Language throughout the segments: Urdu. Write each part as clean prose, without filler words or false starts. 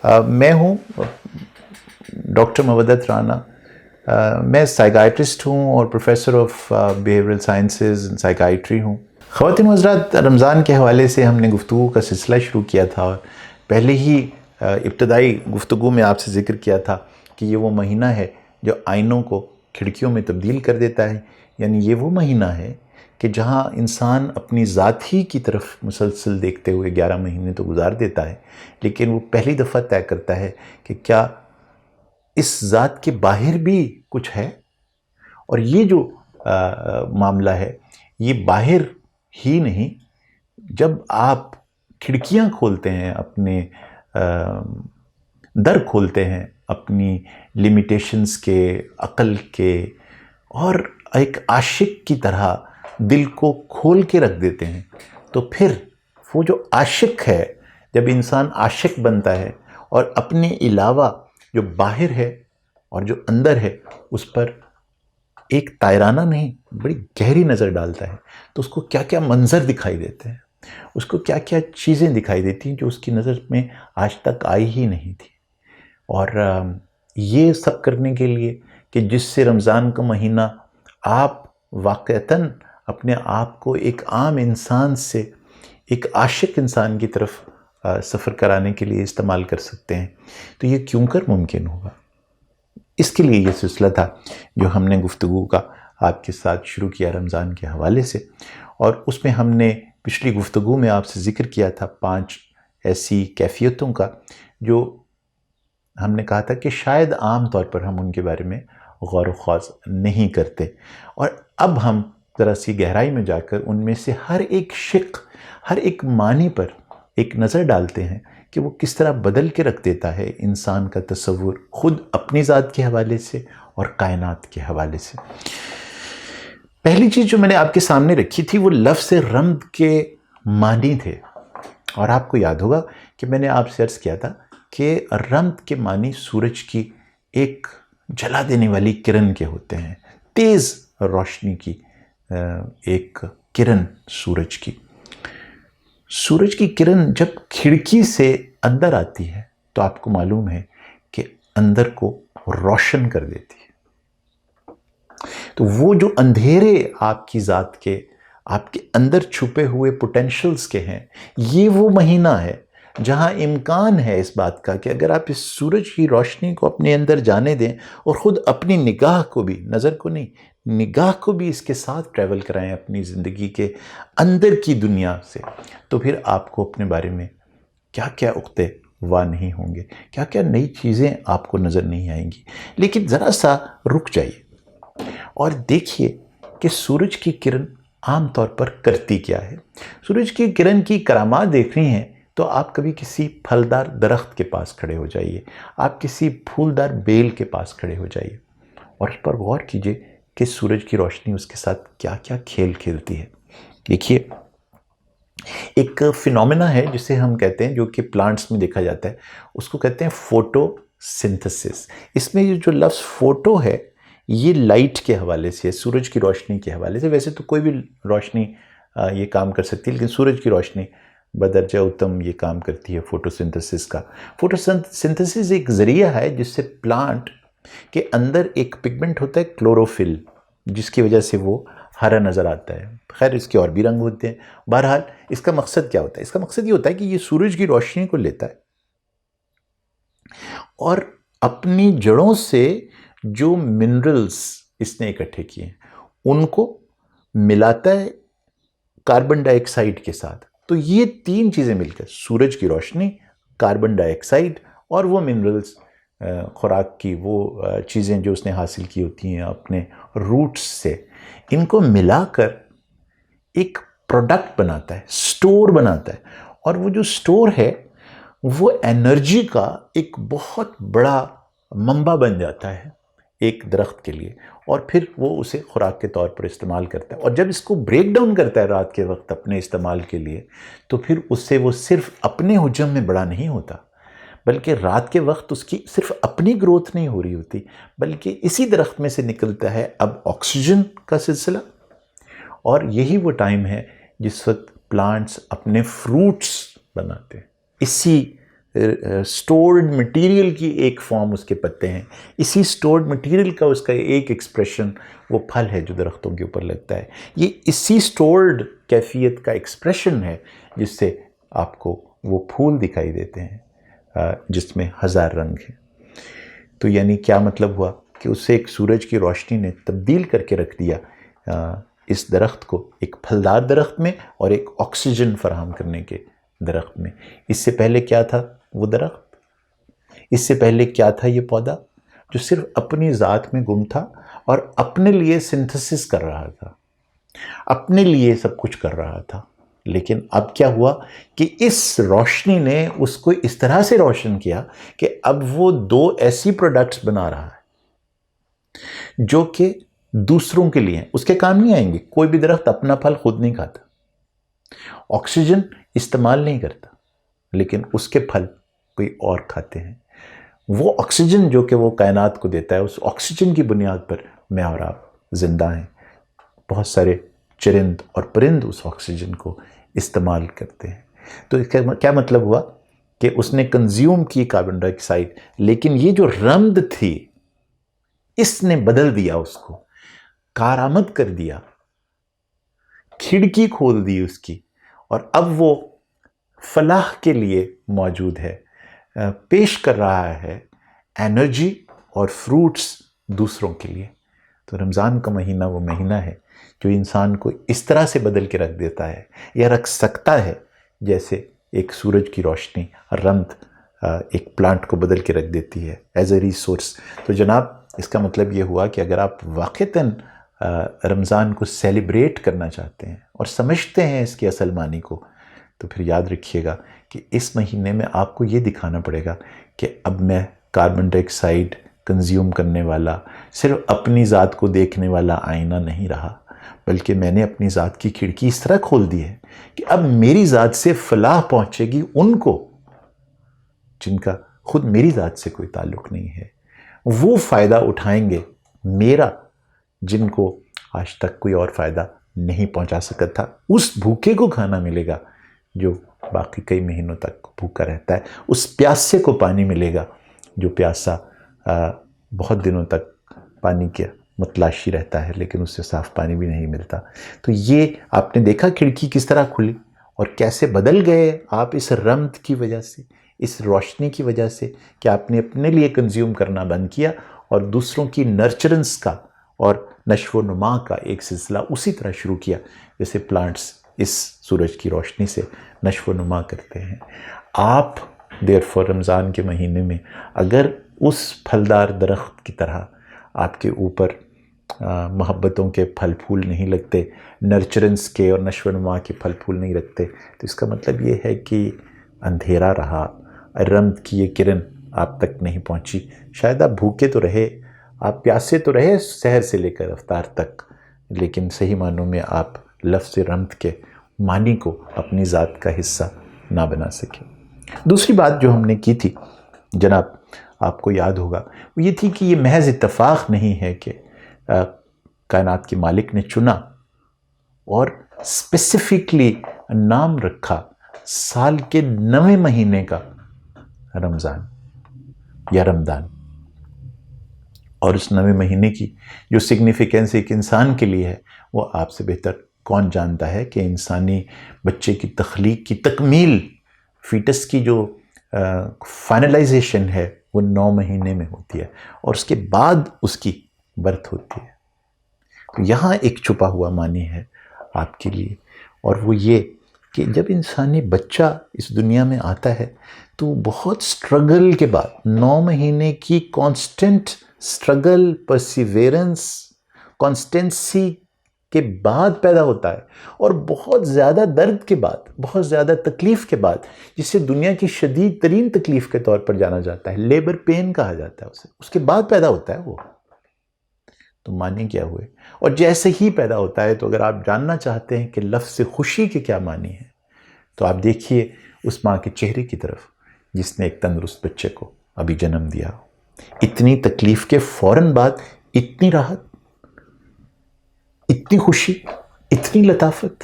میں ہوں ڈاکٹر مودت رانا. میں سائیکائٹرسٹ ہوں اور professor of behavioural sciences and psychiatry ہوں. خواتین و حضرات، رمضان کے حوالے سے ہم نے گفتگو کا سلسلہ شروع کیا تھا اور پہلے ہی ابتدائی گفتگو میں آپ سے ذکر کیا تھا کہ یہ وہ مہینہ ہے جو آئینوں کو کھڑکیوں میں تبدیل کر دیتا ہے. یعنی یہ وہ مہینہ ہے کہ جہاں انسان اپنی ذات ہی کی طرف مسلسل دیکھتے ہوئے 11 مہینے تو گزار دیتا ہے، لیکن وہ پہلی دفعہ طے کرتا ہے کہ کیا اس ذات کے باہر بھی کچھ ہے. اور یہ جو معاملہ ہے یہ باہر ہی نہیں، جب آپ کھڑکیاں کھولتے ہیں، اپنے در کھولتے ہیں اپنی لیمیٹیشنز کے، عقل کے، اور ایک عاشق کی طرح دل کو کھول کے رکھ دیتے ہیں، تو پھر وہ جو عاشق ہے، جب انسان عاشق بنتا ہے اور اپنے علاوہ جو باہر ہے اور جو اندر ہے اس پر ایک طائرانہ نہیں بڑی گہری نظر ڈالتا ہے، تو اس کو کیا کیا منظر دکھائی دیتے ہیں، اس کو کیا کیا چیزیں دکھائی دیتی ہیں جو اس کی نظر میں آج تک آئی ہی نہیں تھی. اور یہ سب کرنے کے لیے کہ جس سے رمضان کا مہینہ آپ واقعتاً اپنے آپ کو ایک عام انسان سے ایک عاشق انسان کی طرف سفر کرانے کے لیے استعمال کر سکتے ہیں، تو یہ کیوں کر ممکن ہوگا. اس کے لیے یہ سلسلہ تھا جو ہم نے گفتگو کا آپ کے ساتھ شروع کیا رمضان کے حوالے سے، اور اس میں ہم نے پچھلی گفتگو میں آپ سے ذکر کیا تھا 5 ایسی کیفیتوں کا جو ہم نے کہا تھا کہ شاید عام طور پر ہم ان کے بارے میں غور و خوض نہیں کرتے. اور اب ہم ذرا سی گہرائی میں جا کر ان میں سے ہر ایک شق، ہر ایک معنی پر ایک نظر ڈالتے ہیں کہ وہ کس طرح بدل کے رکھ دیتا ہے انسان کا تصور، خود اپنی ذات کے حوالے سے اور کائنات کے حوالے سے. پہلی چیز جو میں نے آپ کے سامنے رکھی تھی وہ لفظ رمد کے معنی تھے. اور آپ کو یاد ہوگا کہ میں نے آپ سے عرض کیا تھا کہ رمد کے معنی سورج کی ایک جلا دینے والی کرن کے ہوتے ہیں، تیز روشنی کی ایک کرن سورج کی. سورج کی کرن جب کھڑکی سے اندر آتی ہے تو آپ کو معلوم ہے کہ اندر کو روشن کر دیتی ہے. تو وہ جو اندھیرے آپ کی ذات کے، آپ کے اندر چھپے ہوئے پوٹینشلز کے ہیں، یہ وہ مہینہ ہے جہاں امکان ہے اس بات کا کہ اگر آپ اس سورج کی روشنی کو اپنے اندر جانے دیں اور خود اپنی نگاہ کو بھی، نظر کو نہیں، نگاہ کو بھی اس کے ساتھ ٹریول کرائیں اپنی زندگی کے اندر کی دنیا سے، تو پھر آپ کو اپنے بارے میں کیا کیا عقدے وا نہیں ہوں گے، کیا کیا نئی چیزیں آپ کو نظر نہیں آئیں گی. لیکن ذرا سا رک جائیے اور دیکھیے کہ سورج کی کرن عام طور پر کرتی کیا ہے. سورج کی کرن کی کرامات دیکھنی ہیں تو آپ کبھی کسی پھلدار درخت کے پاس کھڑے ہو جائیے، آپ کسی پھولدار بیل کے پاس کھڑے ہو جائیے اور اس پر غور کیجئے کہ سورج کی روشنی اس کے ساتھ کیا کیا کھیل کھیلتی ہے. دیکھیے، ایک فینومینا ہے جسے ہم کہتے ہیں، جو کہ پلانٹس میں دیکھا جاتا ہے، اس کو کہتے ہیں فوٹو سنتھسس. اس میں جو لفظ فوٹو ہے یہ لائٹ کے حوالے سے، سورج کی روشنی کے حوالے سے. ویسے تو کوئی بھی روشنی یہ کام کر سکتی ہے، لیکن سورج کی روشنی بدرجہ اتم یہ کام کرتی ہے فوٹو سنتھسس کا. فوٹو سنتھسس ایک ذریعہ ہے جس سے پلانٹ کے اندر ایک پگمنٹ ہوتا ہے کلوروفل، جس کی وجہ سے وہ ہرا نظر آتا ہے. خیر اس کے اور بھی رنگ ہوتے ہیں. بہرحال اس کا مقصد کیا ہوتا ہے؟ اس کا مقصد یہ ہوتا ہے کہ یہ سورج کی روشنی کو لیتا ہے اور اپنی جڑوں سے جو منرلز اس نے اکٹھے کیے ہیں ان کو ملاتا ہے کاربن ڈائی آکسائڈ کے ساتھ. تو یہ 3 چیزیں مل کر، سورج کی روشنی، کاربن ڈائی آکسائڈ اور وہ منرلز، خوراک کی وہ چیزیں جو اس نے حاصل کی ہوتی ہیں اپنے روٹس سے، ان کو ملا کر ایک پروڈکٹ بناتا ہے، سٹور بناتا ہے. اور وہ جو سٹور ہے وہ انرجی کا ایک بہت بڑا منبع بن جاتا ہے ایک درخت کے لیے، اور پھر وہ اسے خوراک کے طور پر استعمال کرتا ہے. اور جب اس کو بریک ڈاؤن کرتا ہے رات کے وقت اپنے استعمال کے لیے، تو پھر اس سے وہ صرف اپنے حجم میں بڑا نہیں ہوتا، بلکہ رات کے وقت اس کی صرف اپنی گروتھ نہیں ہو رہی ہوتی، بلکہ اسی درخت میں سے نکلتا ہے اب آکسیجن کا سلسلہ. اور یہی وہ ٹائم ہے جس وقت پلانٹس اپنے فروٹس بناتے ہیں. اسی سٹورڈ مٹیریل کی ایک فارم اس کے پتے ہیں. اسی سٹورڈ مٹیریل کا اس کا ایک ایکسپریشن وہ پھل ہے جو درختوں کے اوپر لگتا ہے. یہ اسی سٹورڈ کیفیت کا ایکسپریشن ہے جس سے آپ کو وہ پھول دکھائی دیتے ہیں جس میں ہزار رنگ ہیں. تو یعنی کیا مطلب ہوا کہ اسے ایک سورج کی روشنی نے تبدیل کر کے رکھ دیا اس درخت کو ایک پھلدار درخت میں اور ایک آکسیجن فراہم کرنے کے درخت میں. اس سے پہلے کیا تھا وہ درخت؟ اس سے پہلے کیا تھا یہ پودا جو صرف اپنی ذات میں گم تھا اور اپنے لیے سنتھسس کر رہا تھا، اپنے لیے سب کچھ کر رہا تھا. لیکن اب کیا ہوا کہ اس روشنی نے اس کو اس طرح سے روشن کیا کہ اب وہ دو ایسی پروڈکٹس بنا رہا ہے جو کہ دوسروں کے لیے ہیں. اس کے کام نہیں آئیں گے. کوئی بھی درخت اپنا پھل خود نہیں کھاتا، آکسیجن استعمال نہیں کرتا، لیکن اس کے پھل کوئی اور کھاتے ہیں. وہ آکسیجن جو کہ وہ کائنات کو دیتا ہے، اس آکسیجن کی بنیاد پر میں اور آپ زندہ ہیں. بہت سارے چرند اور پرند اس آکسیجن کو استعمال کرتے ہیں. تو کیا مطلب ہوا کہ اس نے کنزیوم کی کاربن ڈائی آکسائڈ، لیکن یہ جو رمد تھی اس نے بدل دیا، اس کو کارآمد کر دیا، کھڑکی کھول دی اس کی، اور اب وہ فلاح کے لیے موجود ہے، پیش کر رہا ہے انرجی اور فروٹس دوسروں کے لیے. تو رمضان کا مہینہ وہ مہینہ ہے جو انسان کو اس طرح سے بدل کے رکھ دیتا ہے یا رکھ سکتا ہے جیسے ایک سورج کی روشنی رمد ایک پلانٹ کو بدل کے رکھ دیتی ہے ایز اے ریسورس. تو جناب اس کا مطلب یہ ہوا کہ اگر آپ واقعتاً رمضان کو سیلیبریٹ کرنا چاہتے ہیں اور سمجھتے ہیں اس کی اصل معنی کو، تو پھر یاد رکھیے گا کہ اس مہینے میں آپ کو یہ دکھانا پڑے گا کہ اب میں کاربن ڈائی آکسائڈ کنزیوم کرنے والا، صرف اپنی ذات کو دیکھنے والا آئینہ نہیں رہا، بلکہ میں نے اپنی ذات کی کھڑکی اس طرح کھول دی ہے کہ اب میری ذات سے فلاح پہنچے گی ان کو جن کا خود میری ذات سے کوئی تعلق نہیں ہے. وہ فائدہ اٹھائیں گے میرا جن کو آج تک کوئی اور فائدہ نہیں پہنچا سکا تھا. اس بھوکے کو کھانا ملے گا جو باقی کئی مہینوں تک بھوکا رہتا ہے. اس پیاسے کو پانی ملے گا جو پیاسا بہت دنوں تک پانی کے متلاشی رہتا ہے لیکن اس سے صاف پانی بھی نہیں ملتا. تو یہ آپ نے دیکھا کھڑکی کس طرح کھلی اور کیسے بدل گئے آپ اس رمد کی وجہ سے، اس روشنی کی وجہ سے کہ آپ نے اپنے لیے کنزیوم کرنا بند کیا اور دوسروں کی نرچرنس کا اور نشو و نما کا ایک سلسلہ اسی طرح شروع کیا جیسے پلانٹس اس سورج کی روشنی سے نشو و نما کرتے ہیں. آپ دیرفور رمضان کے مہینے میں اگر اس پھلدار درخت کی طرح آپ کے اوپر محبتوں کے پھل پھول نہیں لگتے، نرچرنس کے اور نشو و نما کے پھل پھول نہیں رکھتے، تو اس کا مطلب یہ ہے کہ اندھیرا رہا، رمد کی یہ کرن آپ تک نہیں پہنچی. شاید آپ بھوکے تو رہے، آپ پیاسے تو رہے سحر سے لے کر افطار تک، لیکن صحیح معنوں میں آپ لفظ رمد کے معنی کو اپنی ذات کا حصہ نہ بنا سکے. دوسری بات جو ہم نے کی تھی جناب، آپ کو یاد ہوگا، وہ یہ تھی کہ یہ محض اتفاق نہیں ہے کہ کائنات کے مالک نے چنا اور اسپیسیفکلی نام رکھا سال کے 9ویں مہینے کا رمضان یا رمضان. اور اس 9ویں مہینے کی جو سگنیفیکنس ایک انسان کے لیے ہے وہ آپ سے بہتر کون جانتا ہے کہ انسانی بچے کی تخلیق کی تکمیل، فیٹس کی جو فائنلائزیشن ہے وہ 9 مہینے میں ہوتی ہے اور اس کے بعد اس کی برتھ ہوتی ہے. تو یہاں ایک چھپا ہوا معنی ہے آپ کے لیے، اور وہ یہ کہ جب انسانی بچہ اس دنیا میں آتا ہے تو بہت سٹرگل کے بعد 9 مہینے کی کانسٹنٹ سٹرگل، پرسیویرنس، کانسٹنسی کے بعد پیدا ہوتا ہے، اور بہت زیادہ درد کے بعد، بہت زیادہ تکلیف کے بعد، جسے دنیا کی شدید ترین تکلیف کے طور پر جانا جاتا ہے، لیبر پین کہا جاتا ہے اسے، اس کے بعد پیدا ہوتا ہے وہ. تو معنی کیا ہوئے؟ اور جیسے ہی پیدا ہوتا ہے تو اگر آپ جاننا چاہتے ہیں کہ لفظ خوشی کے کیا معنی ہے تو آپ دیکھیے اس ماں کے چہرے کی طرف جس نے ایک تندرست بچے کو ابھی جنم دیا. اتنی تکلیف کے فوراً بعد اتنی راحت، اتنی خوشی، اتنی لطافت.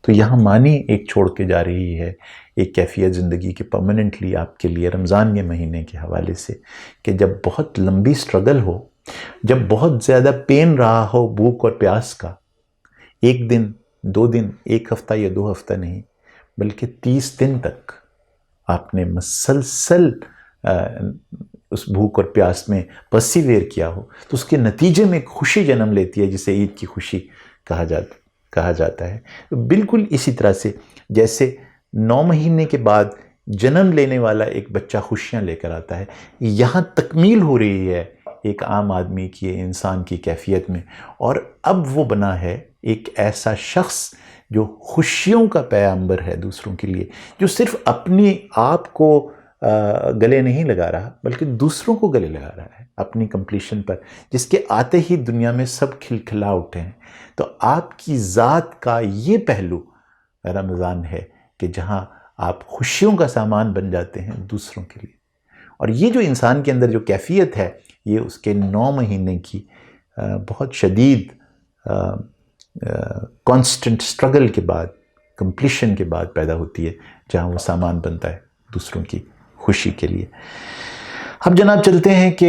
تو یہاں معنی ایک چھوڑ کے جا رہی ہے، ایک کیفیت زندگی کے پرماننٹلی آپ کے لیے رمضان کے مہینے کے حوالے سے، کہ جب بہت لمبی سٹرگل ہو، جب بہت زیادہ پین رہا ہو بھوک اور پیاس کا، 1 دن 2 دن 1 ہفتہ یا 2 ہفتہ نہیں بلکہ 30 دن تک آپ نے مسلسل اس بھوک اور پیاس میں پرسیویئر کیا ہو، تو اس کے نتیجے میں ایک خوشی جنم لیتی ہے جسے عید کی خوشی کہا جاتا ہے۔ بالکل اسی طرح سے جیسے 9 مہینے کے بعد جنم لینے والا ایک بچہ خوشیاں لے کر آتا ہے، یہاں تکمیل ہو رہی ہے ایک عام آدمی کی، انسان کی کیفیت میں، اور اب وہ بنا ہے ایک ایسا شخص جو خوشیوں کا پیغامبر ہے دوسروں کے لیے، جو صرف اپنی آپ کو گلے نہیں لگا رہا بلکہ دوسروں کو گلے لگا رہا ہے اپنی کمپلیشن پر، جس کے آتے ہی دنیا میں سب کھلکھلا اٹھے ہیں۔ تو آپ کی ذات کا یہ پہلو رمضان ہے کہ جہاں آپ خوشیوں کا سامان بن جاتے ہیں دوسروں کے لیے، اور یہ جو انسان کے اندر جو کیفیت ہے یہ اس کے 9 مہینے کی بہت شدید کانسٹنٹ سٹرگل کے بعد، کمپلیشن کے بعد پیدا ہوتی ہے، جہاں وہ سامان بنتا ہے دوسروں کی خوشی کے لیے۔ اب جناب چلتے ہیں کہ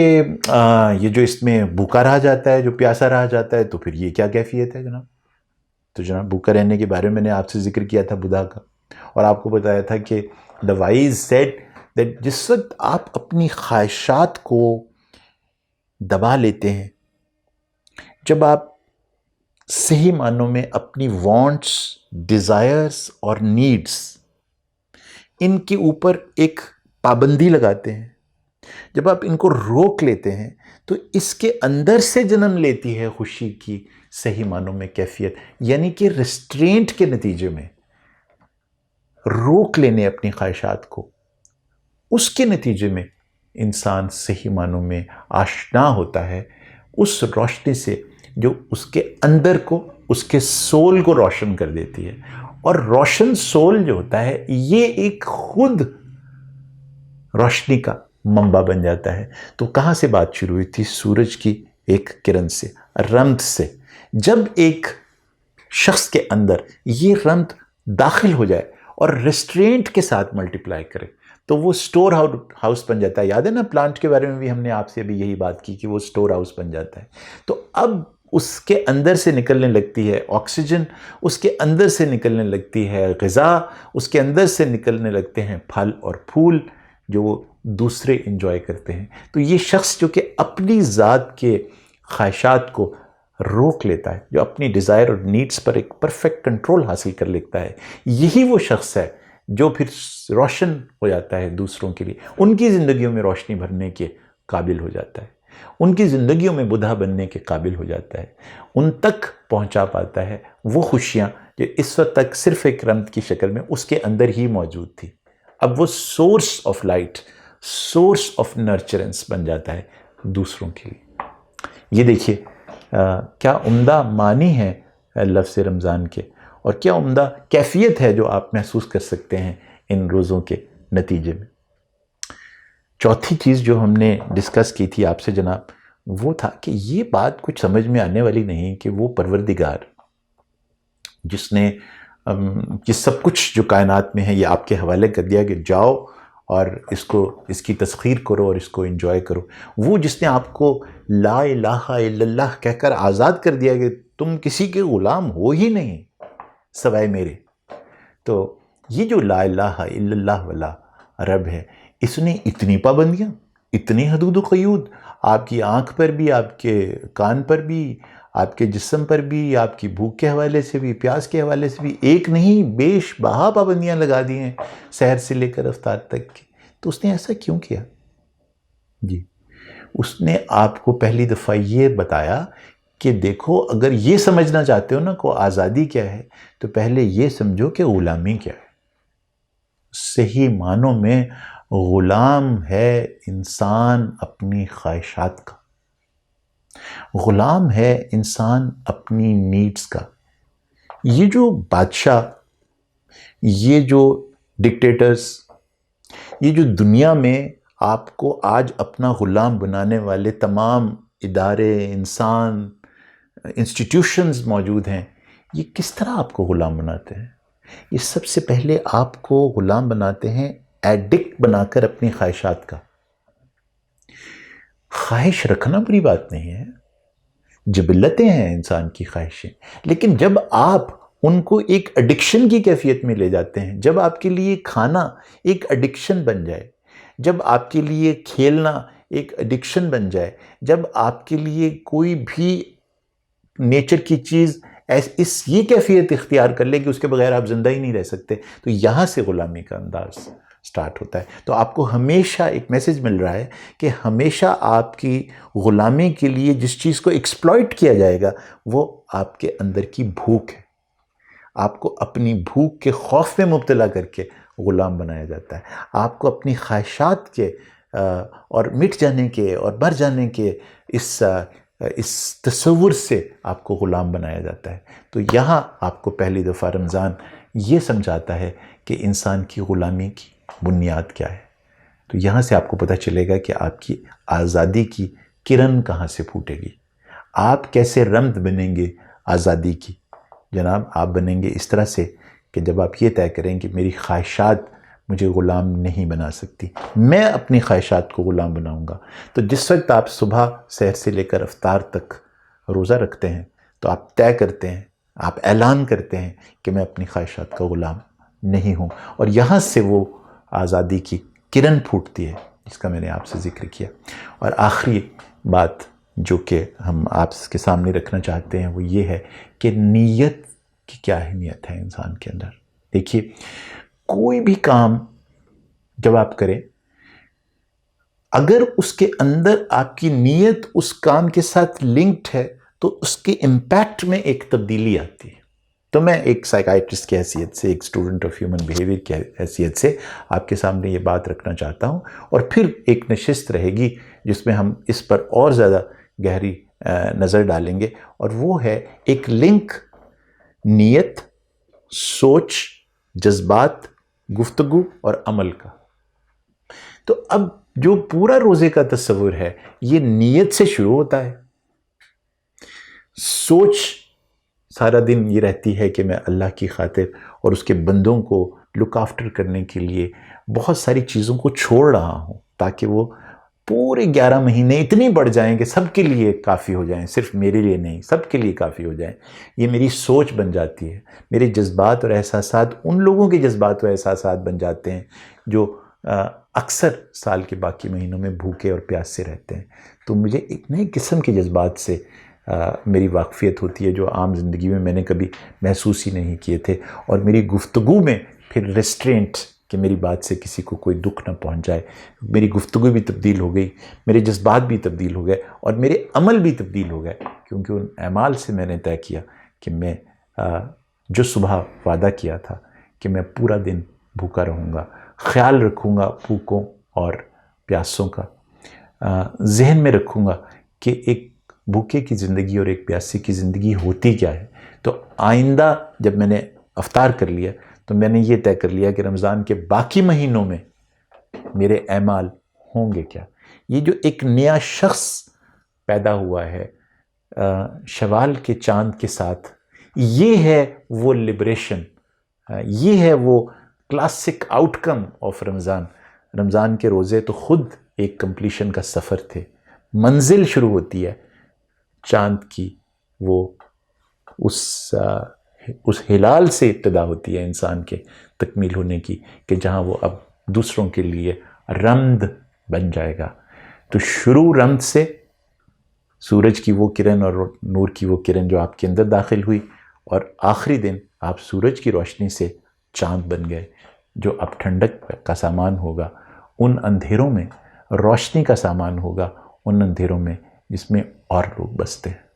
یہ جو اس میں بھوکا رہا جاتا ہے، جو پیاسا رہا جاتا ہے، تو پھر یہ کیا کیفیت ہے جناب؟ تو جناب بھوکا رہنے کے بارے میں نے آپ سے ذکر کیا تھا بدھا کا، اور آپ کو بتایا تھا کہ the wise said that جس وقت آپ اپنی خواہشات کو دبا لیتے ہیں، جب آپ صحیح معنوں میں اپنی وانٹس، ڈیزائرز اور نیڈس ان کے اوپر ایک پابندی لگاتے ہیں، جب آپ ان کو روک لیتے ہیں، تو اس کے اندر سے جنم لیتی ہے خوشی کی صحیح معنوں میں کیفیت، یعنی کہ ریسٹرینٹ کے نتیجے میں روک لینے اپنی خواہشات کو، اس کے نتیجے میں انسان صحیح معنوں میں آشنا ہوتا ہے اس روشنی سے جو اس کے اندر کو، اس کے سول کو روشن کر دیتی ہے، اور روشن سول جو ہوتا ہے یہ ایک خود روشنی کا منبع بن جاتا ہے۔ تو کہاں سے بات شروع ہوئی تھی؟ سورج کی ایک کرن سے، رمت سے۔ جب ایک شخص کے اندر یہ رمت داخل ہو جائے اور ریسٹرینٹ کے ساتھ ملٹیپلائی کرے تو وہ سٹور ہاؤس بن جاتا ہے۔ یاد ہے نا پلانٹ کے بارے میں بھی ہم نے آپ سے ابھی یہی بات کی کہ وہ سٹور ہاؤس بن جاتا ہے۔ تو اب اس کے اندر سے نکلنے لگتی ہے آکسیجن، اس کے اندر سے نکلنے لگتی ہے غذا، اس کے اندر سے نکلنے لگتے ہیں پھل اور پھول جو وہ دوسرے انجوائے کرتے ہیں۔ تو یہ شخص جو کہ اپنی ذات کے خواہشات کو روک لیتا ہے، جو اپنی ڈیزائر اور نیڈس پر ایک پرفیکٹ کنٹرول حاصل کر لیتا ہے، یہی وہ شخص ہے جو پھر روشن ہو جاتا ہے دوسروں کے لیے، ان کی زندگیوں میں روشنی بھرنے کے قابل ہو جاتا ہے، ان کی زندگیوں میں بدھا بننے کے قابل ہو جاتا ہے، ان تک پہنچا پاتا ہے وہ خوشیاں جو اس وقت تک صرف ایک رمت کی شکل میں اس کے اندر ہی موجود تھی۔ اب وہ source of light, source of nurturance بن جاتا ہے دوسروں کے لیے۔ یہ دیکھیے کیا عمدہ معنی ہے لفظ رمضان کے، اور کیا عمدہ کیفیت ہے جو آپ محسوس کر سکتے ہیں ان روزوں کے نتیجے میں۔ چوتھی چیز جو ہم نے ڈسکس کی تھی آپ سے جناب، وہ تھا کہ یہ بات کچھ سمجھ میں آنے والی نہیں کہ وہ پروردگار جس نے یہ سب کچھ جو کائنات میں ہے یہ آپ کے حوالے کر دیا کہ جاؤ اور اس کی تسخیر کرو اور اس کو انجوائے کرو، وہ جس نے آپ کو لا الہ الا اللہ کہہ کر آزاد کر دیا کہ تم کسی کے غلام ہو ہی نہیں سوائے میرے، تو یہ جو لا الہ الا اللہ والا رب ہے، اس نے اتنی پابندیاں، اتنی حدود و قیود آپ کی آنکھ پر بھی، آپ کے کان پر بھی، آپ کے جسم پر بھی، آپ کی بھوک کے حوالے سے بھی، پیاس کے حوالے سے بھی، ایک نہیں بیش بہا پابندیاں لگا دی ہیں سحر سے لے کر افطار تک کی۔ تو اس نے ایسا کیوں کیا؟ جی اس نے آپ کو پہلی دفعہ یہ بتایا کہ دیکھو اگر یہ سمجھنا چاہتے ہو نا کہ آزادی کیا ہے، تو پہلے یہ سمجھو کہ غلامی کیا ہے۔ صحیح معنوں میں غلام ہے انسان اپنی خواہشات کا، غلام ہے انسان اپنی نیڈز کا۔ یہ جو بادشاہ، یہ جو ڈکٹیٹرز، یہ جو دنیا میں آپ کو آج اپنا غلام بنانے والے تمام ادارے، انسان، انسٹیٹیوشنز موجود ہیں، یہ کس طرح آپ کو غلام بناتے ہیں؟ یہ سب سے پہلے آپ کو غلام بناتے ہیں ایڈکٹ بنا کر اپنی خواہشات کا. خواہش رکھنا بری بات نہیں ہے، جبلتیں ہیں انسان کی خواہشیں، لیکن جب آپ ان کو ایک ایڈکشن کی کیفیت میں لے جاتے ہیں، جب آپ کے لیے کھانا ایک ایڈکشن بن جائے، جب آپ کے لیے کھیلنا ایک ایڈکشن بن جائے، جب آپ کے لیے کوئی بھی نیچر کی چیز یہ کیفیت اختیار کر لے کہ اس کے بغیر آپ زندہ ہی نہیں رہ سکتے، تو یہاں سے غلامی کا انداز سٹارٹ ہوتا ہے. تو آپ کو ہمیشہ ایک میسج مل رہا ہے کہ ہمیشہ آپ کی غلامی کے لیے جس چیز کو ایکسپلائٹ کیا جائے گا وہ آپ کے اندر کی بھوک ہے. آپ کو اپنی بھوک کے خوف میں مبتلا کر کے غلام بنایا جاتا ہے. آپ کو اپنی خواہشات کے اور مٹ جانے کے اور مر جانے کے اس تصور سے آپ کو غلام بنایا جاتا ہے. تو یہاں آپ کو پہلی دفعہ رمضان یہ سمجھاتا ہے کہ انسان کی غلامی کی بنیاد کیا ہے. تو یہاں سے آپ کو پتہ چلے گا کہ آپ کی آزادی کی کرن کہاں سے پھوٹے گی. آپ کیسے رمد بنیں گے آزادی کی؟ جناب آپ بنیں گے اس طرح سے کہ جب آپ یہ طے کریں کہ میری خواہشات مجھے غلام نہیں بنا سکتی، میں اپنی خواہشات کو غلام بناؤں گا. تو جس وقت آپ صبح سحر سے لے کر افطار تک روزہ رکھتے ہیں تو آپ طے کرتے ہیں، آپ اعلان کرتے ہیں کہ میں اپنی خواہشات کا غلام نہیں ہوں. اور یہاں سے وہ آزادی کی کرن پھوٹتی ہے جس کا میں نے آپ سے ذکر کیا. اور آخری بات جو کہ ہم آپ کے سامنے رکھنا چاہتے ہیں وہ یہ ہے کہ نیت کی کیا اہمیت ہے انسان کے اندر. دیکھیے کوئی بھی کام جب آپ کریں، اگر اس کے اندر آپ کی نیت اس کام کے ساتھ لنکڈ ہے تو اس کے امپیکٹ میں ایک تبدیلی آتی ہے. تو میں ایک سائیکائٹرسٹ کی حیثیت سے، ایک اسٹوڈنٹ آف ہیومن بیہیویئر کی حیثیت سے آپ کے سامنے یہ بات رکھنا چاہتا ہوں. اور پھر ایک نشست رہے گی جس میں ہم اس پر اور زیادہ گہری نظر ڈالیں گے، اور وہ ہے ایک لنک نیت، سوچ، جذبات، گفتگو اور عمل کا. تو اب جو پورا روزے کا تصور ہے یہ نیت سے شروع ہوتا ہے. سوچ سارا دن یہ رہتی ہے کہ میں اللہ کی خاطر اور اس کے بندوں کو لک آفٹر کرنے کے لیے بہت ساری چیزوں کو چھوڑ رہا ہوں تاکہ وہ پورے 11 مہینے اتنی بڑھ جائیں کہ سب کے لیے کافی ہو جائیں، صرف میرے لیے نہیں، سب کے لیے کافی ہو جائیں. یہ میری سوچ بن جاتی ہے. میرے جذبات اور احساسات ان لوگوں کے جذبات اور احساسات بن جاتے ہیں جو اکثر سال کے باقی مہینوں میں بھوکے اور پیاس سے رہتے ہیں. تو مجھے ایک نئے قسم کے جذبات سے میری واقفیت ہوتی ہے جو عام زندگی میں نے کبھی محسوس ہی نہیں کیے تھے. اور میری گفتگو میں پھر ریسٹرینٹ کہ میری بات سے کسی کو کوئی دکھ نہ پہنچ جائے، میری گفتگو بھی تبدیل ہو گئی، میرے جذبات بھی تبدیل ہو گئے اور میرے عمل بھی تبدیل ہو گئے، کیونکہ ان اعمال سے میں نے طے کیا کہ میں جو صبح وعدہ کیا تھا کہ میں پورا دن بھوکا رہوں گا، خیال رکھوں گا بھوکوں اور پیاسوں کا، ذہن میں رکھوں گا کہ ایک بھوکے کی زندگی اور ایک پیاسے کی زندگی ہوتی کیا ہے. تو آئندہ جب میں نے افطار کر لیا تو میں نے یہ طے کر لیا کہ رمضان کے باقی مہینوں میں میرے اعمال ہوں گے کیا. یہ جو ایک نیا شخص پیدا ہوا ہے شوال کے چاند کے ساتھ، یہ ہے وہ لبریشن، یہ ہے وہ کلاسک آؤٹ کم آف رمضان. رمضان کے روزے تو خود ایک کمپلیشن کا سفر تھے. منزل شروع ہوتی ہے چاند کی، وہ اس ہلال سے ابتدا ہوتی ہے انسان کے تکمیل ہونے کی کہ جہاں وہ اب دوسروں کے لیے رمد بن جائے گا. تو شروع رمد سے، سورج کی وہ کرن اور نور کی وہ کرن جو آپ کے اندر داخل ہوئی، اور آخری دن آپ سورج کی روشنی سے چاند بن گئے جو اب ٹھنڈک کا سامان ہوگا ان اندھیروں میں، روشنی کا سامان ہوگا ان اندھیروں میں جس میں اور لوگ بستے ہیں.